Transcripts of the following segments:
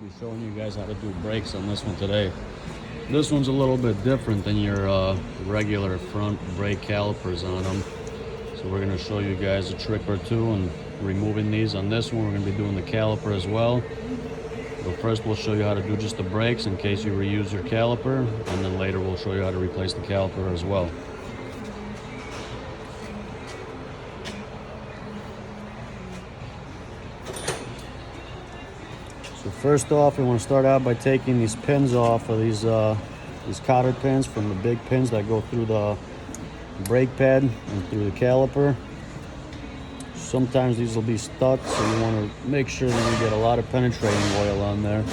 be showing you guys how to do brakes on this one today. This one's a little bit different than your regular front brake calipers on them. So we're going to show you guys a trick or two on removing these. On this one, we're going to be doing the caliper as well. But first we'll show you how to do just the brakes in case you reuse your caliper, and then later we'll show you how to replace the caliper as well. So first off, we want to start out by taking these pins off of these cotter pins from the big pins that go through the brake pad and through the caliper. Sometimes these will be stuck, so you want to make sure that you get a lot of penetrating oil on there.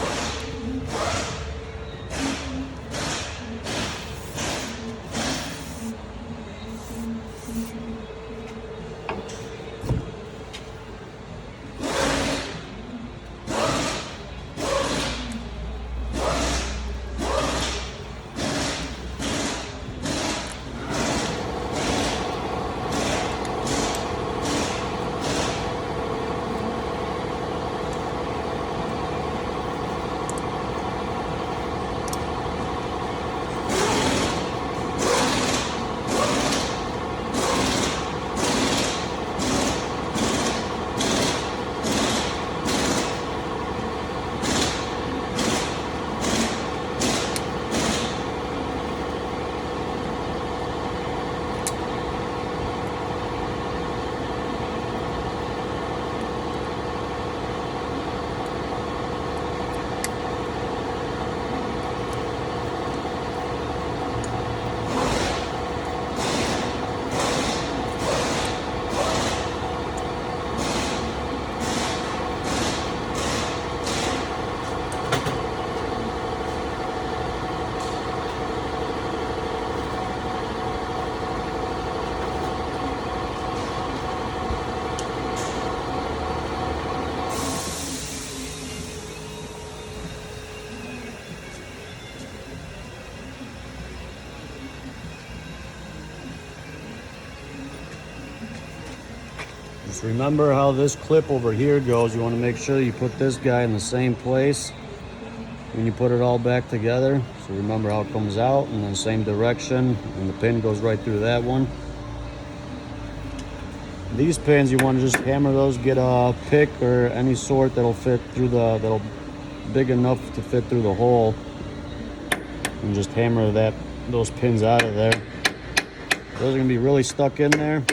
Just remember how this clip over here goes. You want to make sure you put this guy in the same place when you put it all back together. So remember how it comes out, and then same direction, and the pin goes right through that one. These pins, you want to just hammer those, get a pick or any sort that'll fit through that'll big enough to fit through the hole, and just hammer those pins out of there. Those are going to be really stuck in there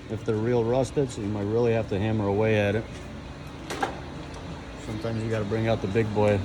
if they're real rusted, so you might really have to hammer away at it. Sometimes you got to bring out the big boy.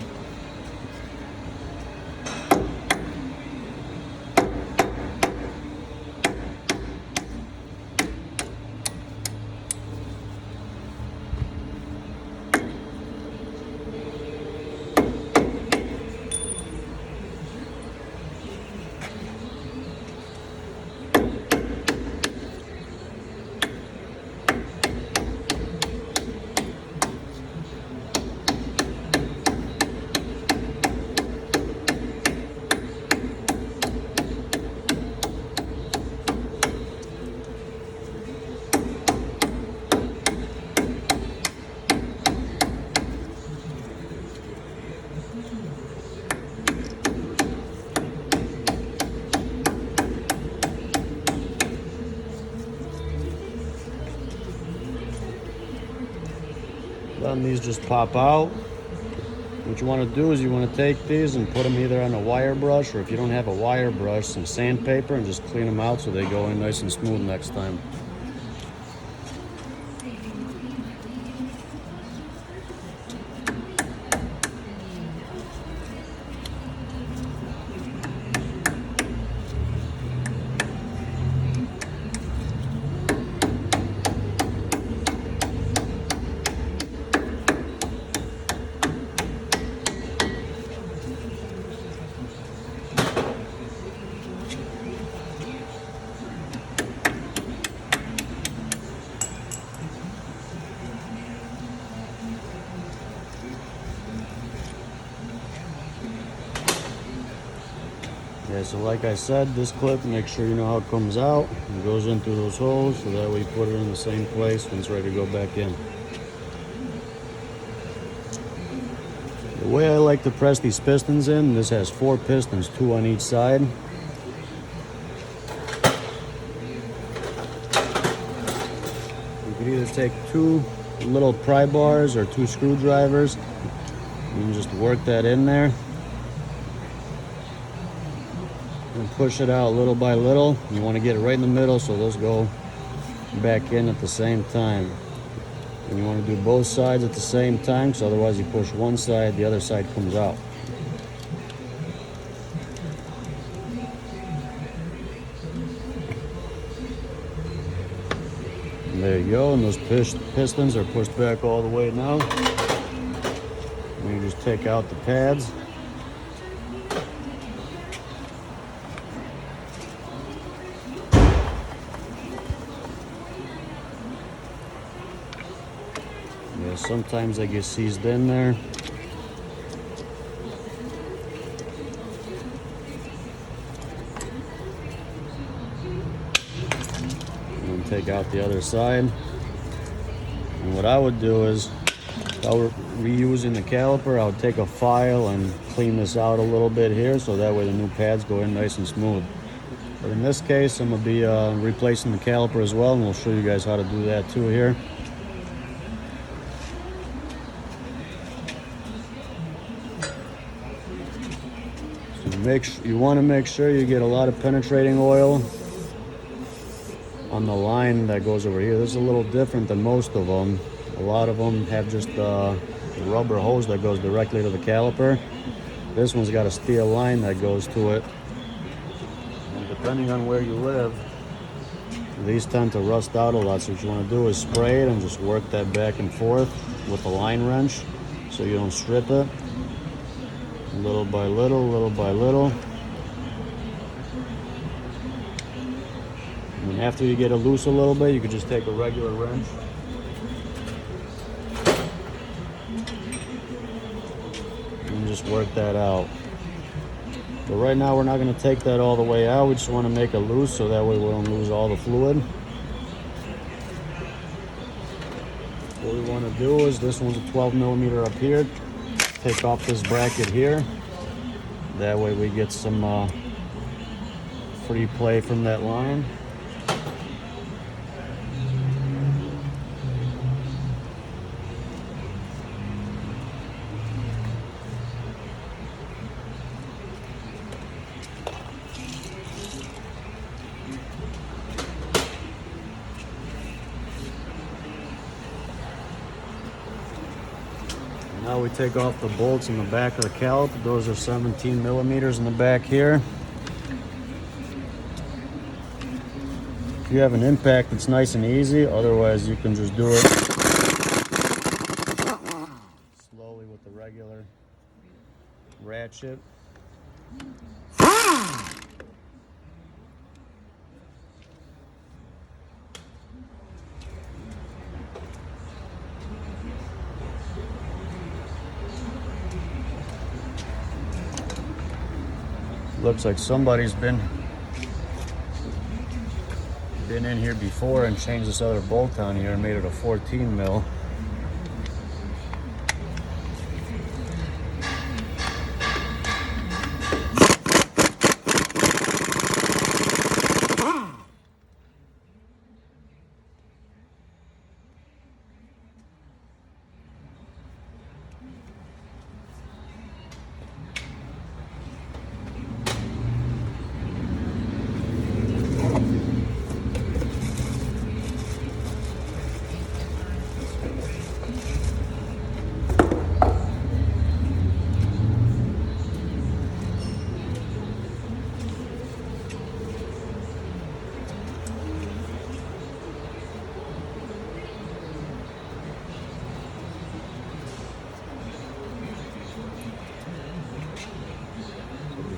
Then these just pop out. What you want to do is you want to take these and put them either on a wire brush, or if you don't have a wire brush, some sandpaper, and just clean them out so they go in nice and smooth next time. Okay, so like I said, this clip, make sure you know how it comes out. It goes in through those holes, so that way you put it in the same place when it's ready to go back in. The way I like to press these pistons in, this has 4 pistons, 2 on each side. You could either take 2 little pry bars or 2 screwdrivers. You can just work that in there and push it out little by little. You want to get it right in the middle so those go back in at the same time. And you want to do both sides at the same time, because otherwise you push one side, the other side comes out. And there you go, and those pistons are pushed back all the way now. And you just take out the pads. Yeah, sometimes they get seized in there. And then take out the other side. And what I would do is, if I were reusing the caliper, I would take a file and clean this out a little bit here, so that way the new pads go in nice and smooth. But in this case, I'm going to be replacing the caliper as well, and we'll show you guys how to do that too here. You want to make sure you get a lot of penetrating oil on the line that goes over here. This is a little different than most of them. A lot of them have just a rubber hose that goes directly to the caliper. This one's got a steel line that goes to it. And depending on where you live, these tend to rust out a lot. So what you want to do is spray it and just work that back and forth with a line wrench so you don't strip it. Little by little, little by little. And then after you get it loose a little bit, you could just take a regular wrench and just work that out. But right now we're not going to take that all the way out. We just want to make it loose so that way we don't lose all the fluid. What we want to do is, this one's a 12 millimeter up here. Take off this bracket here. That way we get some free play from that line. Now we take off the bolts in the back of the caliper. Those are 17 millimeters in the back here. If you have an impact, it's nice and easy. Otherwise, you can just do it slowly with the regular ratchet. Looks like somebody's been in here before and changed this other bolt on here and made it a 14 mil.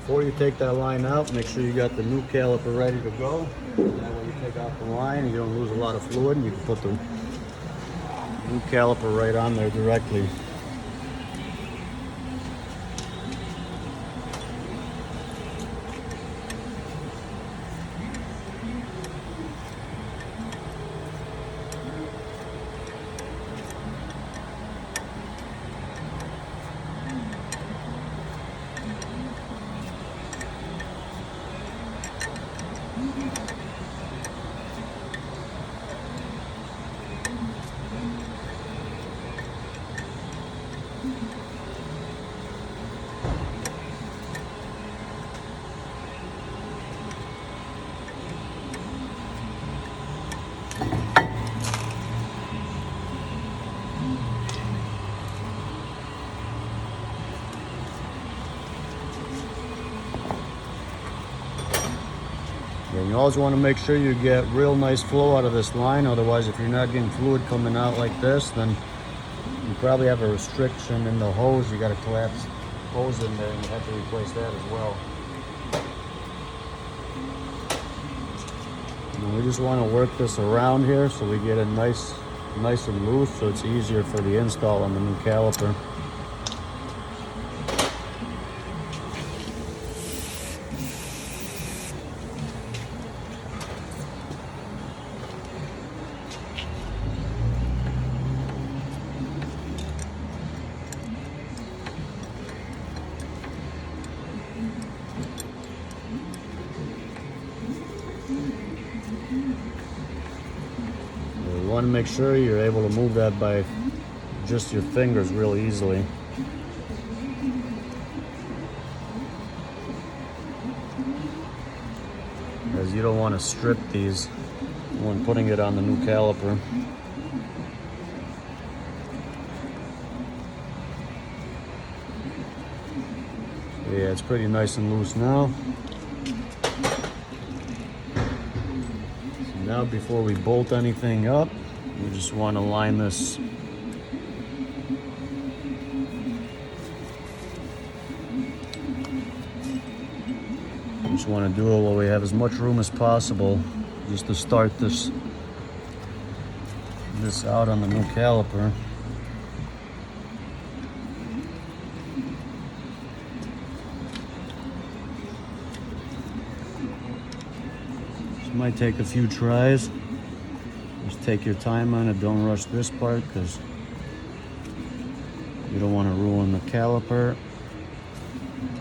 Before you take that line out, make sure you got the new caliper ready to go. That way you take out the line and you don't lose a lot of fluid, and you can put the new caliper right on there directly. And you always want to make sure you get real nice flow out of this line. Otherwise, if you're not getting fluid coming out like this, then you probably have a restriction in the hose. You got a collapsed hose in there, and you have to replace that as well. And we just want to work this around here so we get it nice and loose, so it's easier for the install on the new caliper. You want to make sure you're able to move that by just your fingers real easily. As you don't want to strip these when putting it on the new caliper. Yeah, it's pretty nice and loose now. So now before we bolt anything up, we just want to line this. We just want to do it while we have as much room as possible, just to start this out on the new caliper. This might take a few tries. Just take your time on it. Don't rush this part because you don't want to ruin the caliper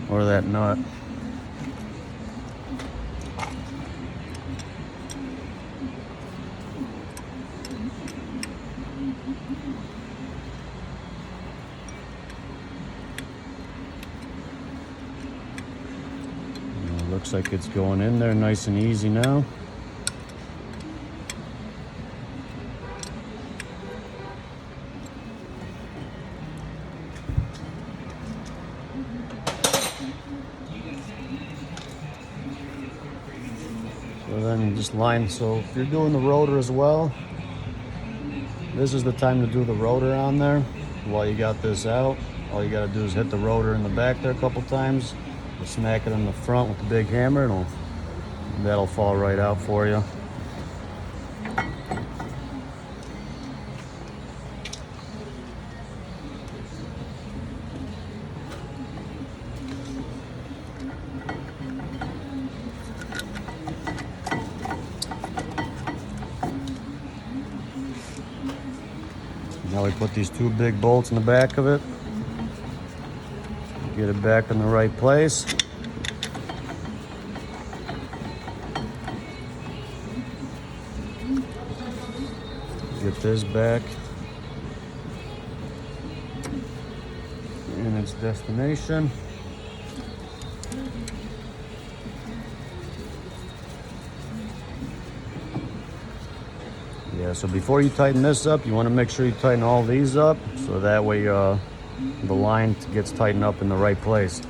or that nut. Looks like it's going in there nice and easy now. So then you just line, so if you're doing the rotor as well, this is the time to do the rotor on there. While you got this out, all you gotta do is hit the rotor in the back there a couple times. Smack it in the front with the big hammer, and that'll fall right out for you. Now we put these two big bolts in the back of it. Get it back in the right place. Get this back in its destination. Yeah, so before you tighten this up, you want to make sure you tighten all these up, so that way the line gets tightened up in the right place.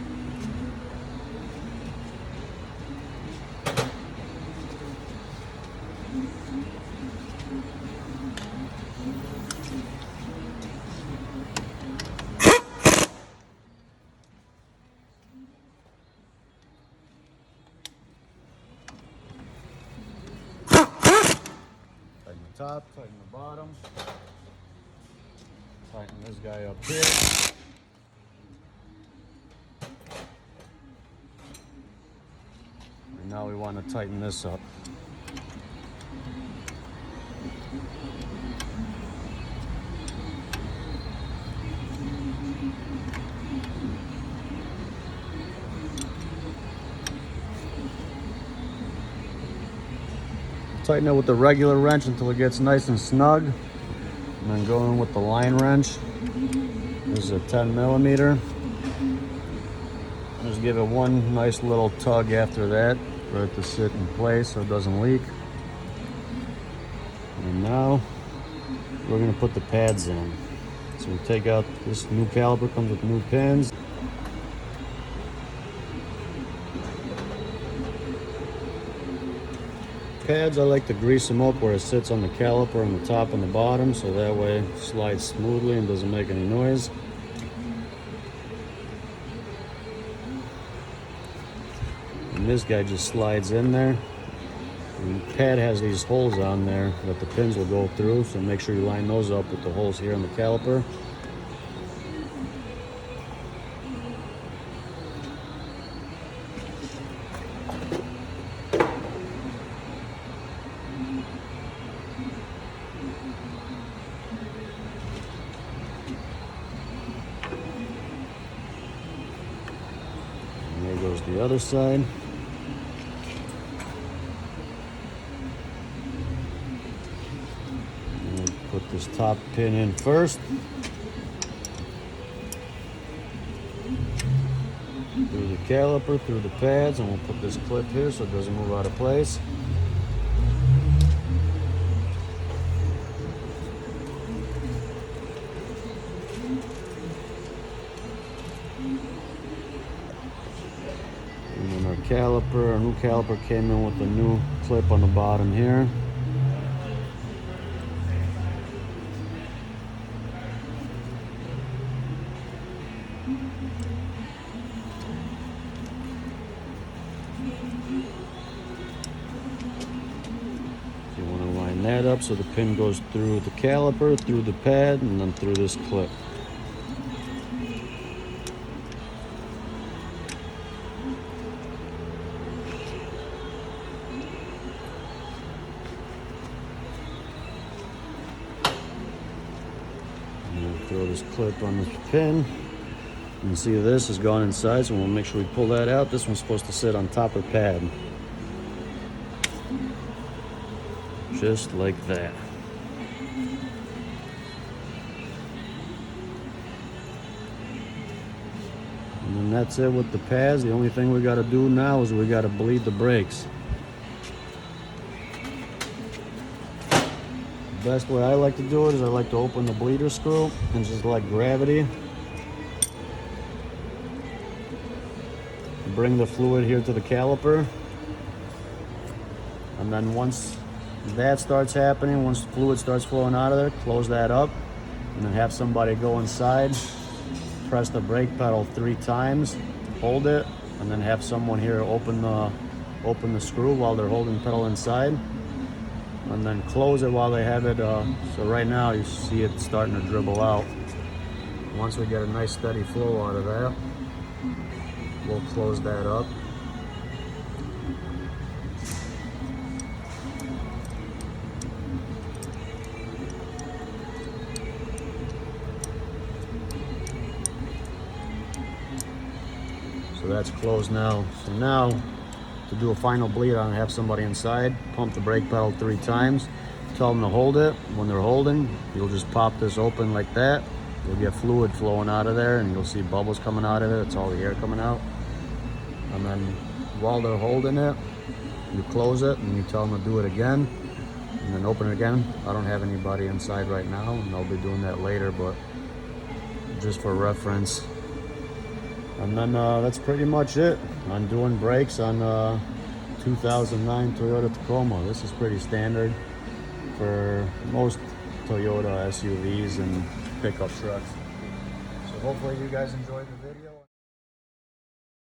Tighten the top, tighten the bottom. Tighten this guy up here. And now we want to tighten this up. Tighten it with the regular wrench until it gets nice and snug, and then go in with the line wrench. This is a 10mm. Just give it one nice little tug after that for it to sit in place so it doesn't leak. And now we're going to put the pads in. So we take out this new caliper, comes with new pins. pads, I like to grease them up where it sits on the caliper on the top and the bottom, so that way it slides smoothly and doesn't make any noise. And this guy just slides in there. And the pad has these holes on there that the pins will go through, so make sure you line those up with the holes here on the caliper. And there goes the other side. Put this top pin in first. Through the caliper, through the pads, and we'll put this clip here so it doesn't move out of place. And then our new caliper came in with a new clip on the bottom here. You want to line that up so the pin goes through the caliper, through the pad, and then through this clip. And we'll throw this clip on this pin. You can see this has gone inside, so we'll make sure we pull that out. This one's supposed to sit on top of the pad. Just like that. And then that's it with the pads. The only thing we got to do now is we got to bleed the brakes. The best way I like to do it is I like to open the bleeder screw and just let gravity bring the fluid here to the caliper. And then once that starts happening, once the fluid starts flowing out of there, close that up and then have somebody go inside, press the brake pedal 3 times, hold it, and then have someone here open the screw while they're holding the pedal inside, and then close it while they have it. So right now you see it starting to dribble out. Once we get a nice steady flow out of that, we'll close that up. So that's closed now. So now, to do a final bleed, I'm gonna have somebody inside, pump the brake pedal 3 times, tell them to hold it. When they're holding, you'll just pop this open like that. You'll get fluid flowing out of there and you'll see bubbles coming out of it. It's all the air coming out. And then while they're holding it, you close it and you tell them to do it again and then open it again. I don't have anybody inside right now and I'll be doing that later, but just for reference. And then that's pretty much it. I'm doing brakes on 2009 Toyota Tacoma. This is pretty standard for most Toyota SUVs and pickup trucks. So hopefully you guys enjoyed the video.